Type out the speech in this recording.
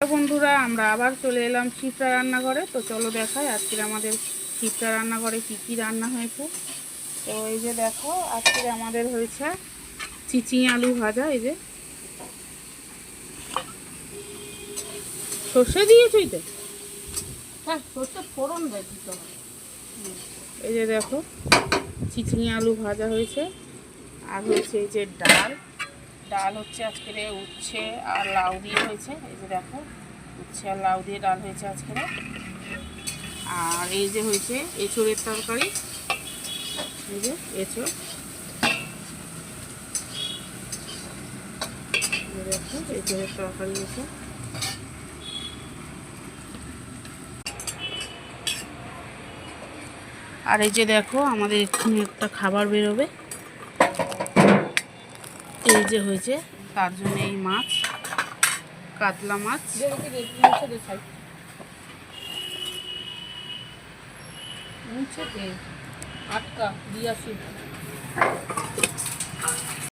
বন্ধুরা, আমরা আবার চলে এলাম শিপ্রা রান্নাঘরে। তো চলো দেখাই আজকের আমাদের শিপ্রা রান্নাঘরে কি কি রান্না হয়েছে। তো এই যে দেখো, আজকের আমাদের হয়েছে চিচিং আলু ভাজা। এই যে সর্ষে দিয়েছি তো, হ্যাঁ, সর্ষে ফোড়ন দেয় দিতে হবে। এই যে দেখো চিচিং আলু ভাজা হয়েছে। আর হয়েছে এই যে ডাল হচ্ছে আজকের উচ্ছে আর লাউ দিয়ে হয়েছে। এই যে দেখো উচ্ছে আর লাউ দিয়ে ডাল হয়েছে আজকের। আর এই যে হয়েছে এঁচোড়ের তরকারি। এই যে এঁচোড়, দেখো এঁচোড়ের তরকারি হয়েছে। আর এই যে দেখো আমাদের এক্ষুনি একটা খাবার বেরোবে, এই যে হয়েছে তার জন্য এই মাছ, কাতলা মাছ। আটকা দিয়াছি।